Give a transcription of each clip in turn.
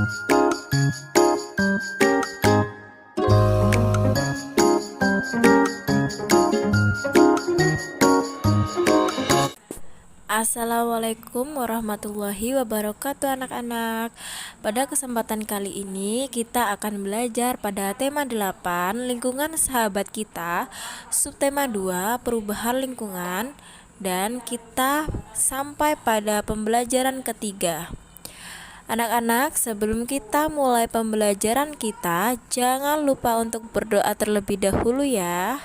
Assalamualaikum warahmatullahi wabarakatuh anak-anak. Pada kesempatan kali ini kita akan belajar pada tema 8 lingkungan sahabat kita, subtema 2 perubahan lingkungan, dan kita sampai pada pembelajaran ketiga. Anak-anak, sebelum kita mulai pembelajaran kita, jangan lupa untuk berdoa terlebih dahulu ya.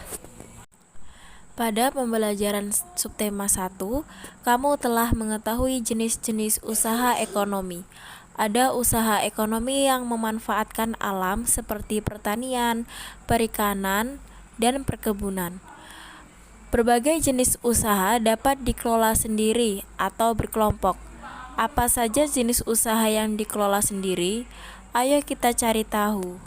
Pada pembelajaran subtema 1, kamu telah mengetahui jenis-jenis usaha ekonomi. Ada usaha ekonomi yang memanfaatkan alam seperti pertanian, perikanan, dan perkebunan. Berbagai jenis usaha dapat dikelola sendiri atau berkelompok. Apa saja jenis usaha yang dikelola sendiri? Ayo kita cari tahu.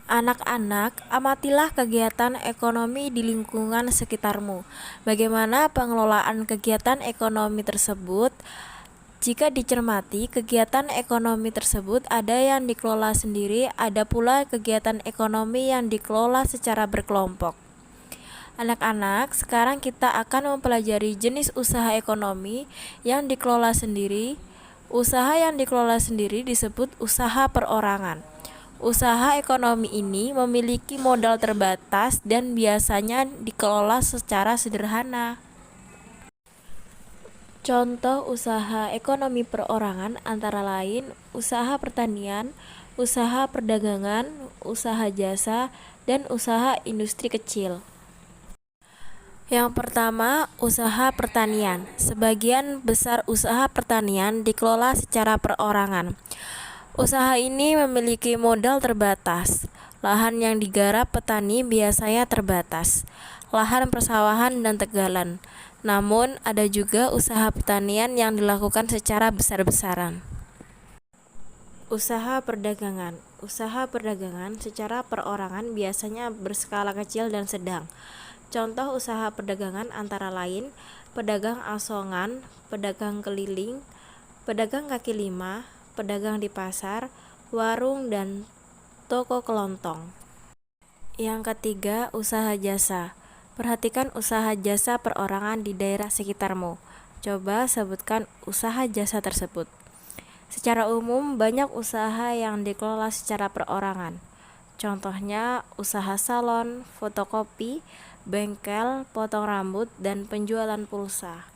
Anak-anak, amatilah kegiatan ekonomi di lingkungan sekitarmu. Bagaimana pengelolaan kegiatan ekonomi tersebut? Jika dicermati, kegiatan ekonomi tersebut ada yang dikelola sendiri, ada pula kegiatan ekonomi yang dikelola secara berkelompok. Anak-anak, sekarang kita akan mempelajari jenis usaha ekonomi yang dikelola sendiri. Usaha yang dikelola sendiri disebut usaha perorangan. Usaha ekonomi ini memiliki modal terbatas dan biasanya dikelola secara sederhana. Contoh usaha ekonomi perorangan antara lain usaha pertanian, usaha perdagangan, usaha jasa, dan usaha industri kecil. Yang pertama, usaha pertanian. Sebagian besar usaha pertanian dikelola secara perorangan. Usaha ini memiliki modal terbatas. Lahan yang digarap petani biasanya terbatas, lahan persawahan dan tegalan. Namun, ada juga usaha pertanian yang dilakukan secara besar-besaran. Usaha perdagangan. Usaha perdagangan secara perorangan biasanya berskala kecil dan sedang. Contoh usaha perdagangan antara lain pedagang asongan, pedagang keliling, pedagang kaki lima, pedagang di pasar, warung, dan toko kelontong. Yang ketiga, usaha jasa. Perhatikan usaha jasa perorangan di daerah sekitarmu. Coba sebutkan usaha jasa tersebut. Secara umum, banyak usaha yang dikelola secara perorangan. Contohnya, usaha salon, fotokopi, bengkel, potong rambut, dan penjualan pulsa.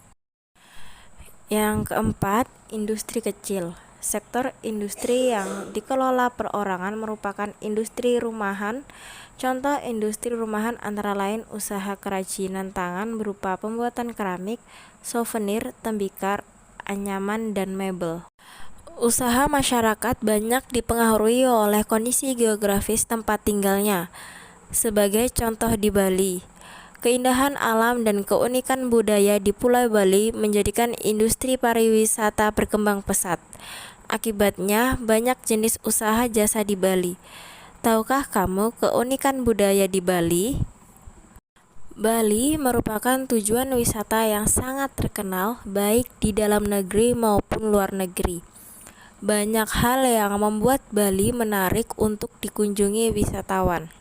Yang keempat, industri kecil. Sektor industri yang dikelola perorangan merupakan industri rumahan. Contoh industri rumahan antara lain usaha kerajinan tangan berupa pembuatan keramik, souvenir, tembikar, anyaman, dan mebel. Usaha masyarakat banyak dipengaruhi oleh kondisi geografis tempat tinggalnya. Sebagai contoh di Bali, keindahan alam dan keunikan budaya di Pulau Bali menjadikan industri pariwisata berkembang pesat. Akibatnya, banyak jenis usaha jasa di Bali. Tahukah kamu keunikan budaya di Bali? Bali merupakan tujuan wisata yang sangat terkenal baik di dalam negeri maupun luar negeri. Banyak hal yang membuat Bali menarik untuk dikunjungi wisatawan.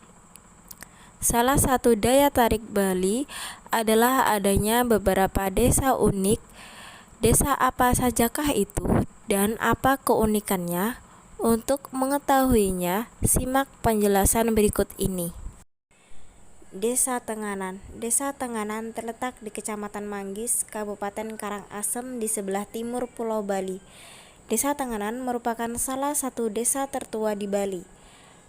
Salah satu daya tarik Bali adalah adanya beberapa desa unik. Desa apa sajakah itu dan apa keunikannya? Untuk mengetahuinya, simak penjelasan berikut ini. Desa Tenganan. Desa Tenganan terletak di Kecamatan Manggis, Kabupaten Karangasem di sebelah timur Pulau Bali. Desa Tenganan merupakan salah satu desa tertua di Bali.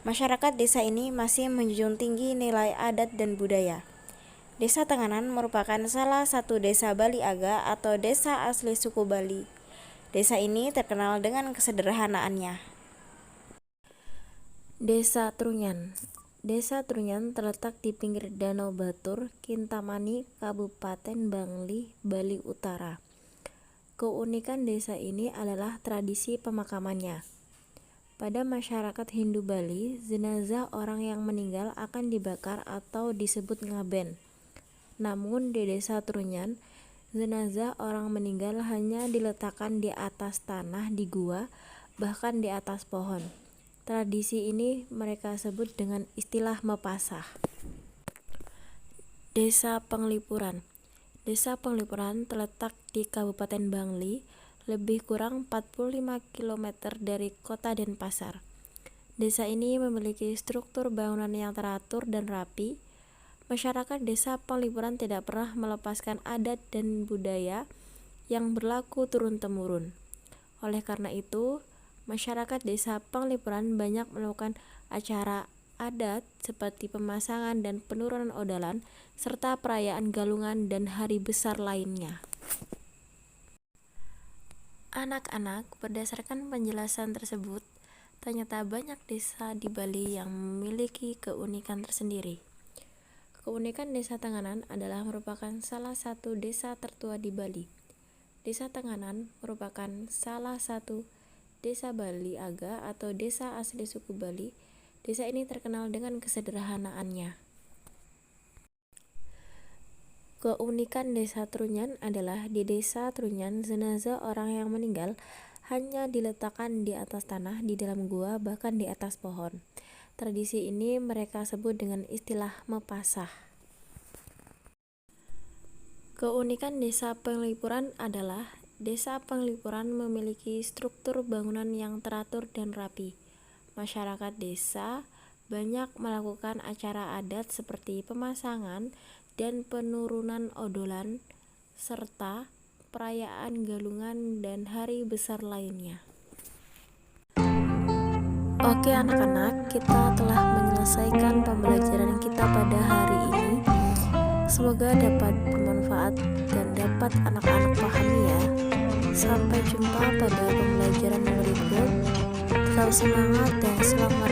Masyarakat desa ini masih menjunjung tinggi nilai adat dan budaya. Desa Tenganan merupakan salah satu desa Bali Aga atau desa asli suku Bali. Desa ini terkenal dengan kesederhanaannya. Desa Trunyan. Desa Trunyan terletak di pinggir Danau Batur, Kintamani, Kabupaten Bangli, Bali Utara. Keunikan desa ini adalah tradisi pemakamannya. Pada masyarakat Hindu Bali, jenazah orang yang meninggal akan dibakar atau disebut ngaben. Namun di desa Trunyan, jenazah orang meninggal hanya diletakkan di atas tanah di gua bahkan di atas pohon. Tradisi ini mereka sebut dengan istilah mepasah. Desa Penglipuran. Desa Penglipuran terletak di Kabupaten Bangli, lebih kurang 45 km dari kota Denpasar. Desa ini memiliki struktur bangunan yang teratur dan rapi. Masyarakat Desa Penglipuran tidak pernah melepaskan adat dan budaya yang berlaku turun-temurun. Oleh karena itu, masyarakat Desa Penglipuran banyak melakukan acara adat seperti pemasangan dan penurunan odalan, serta perayaan galungan dan hari besar lainnya. Anak-anak, berdasarkan penjelasan tersebut, ternyata banyak desa di Bali yang memiliki keunikan tersendiri. Keunikan Desa Tenganan adalah merupakan salah satu desa tertua di Bali. Desa Tenganan merupakan salah satu desa Bali Aga atau desa asli suku Bali. Desa ini terkenal dengan kesederhanaannya. Keunikan Desa Trunyan adalah di Desa Trunyan, jenazah orang yang meninggal hanya diletakkan di atas tanah, di dalam gua, bahkan di atas pohon. Tradisi ini mereka sebut dengan istilah mepasah. Keunikan Desa Penglipuran adalah Desa Penglipuran memiliki struktur bangunan yang teratur dan rapi. Masyarakat desa banyak melakukan acara adat seperti pemasangan dan penurunan odolan, serta perayaan galungan dan hari besar lainnya. Oke anak-anak, kita telah menyelesaikan pembelajaran kita pada hari ini. Semoga dapat bermanfaat dan dapat anak-anak pahami ya. Sampai jumpa pada pembelajaran berikut. Tetap semangat dan selamat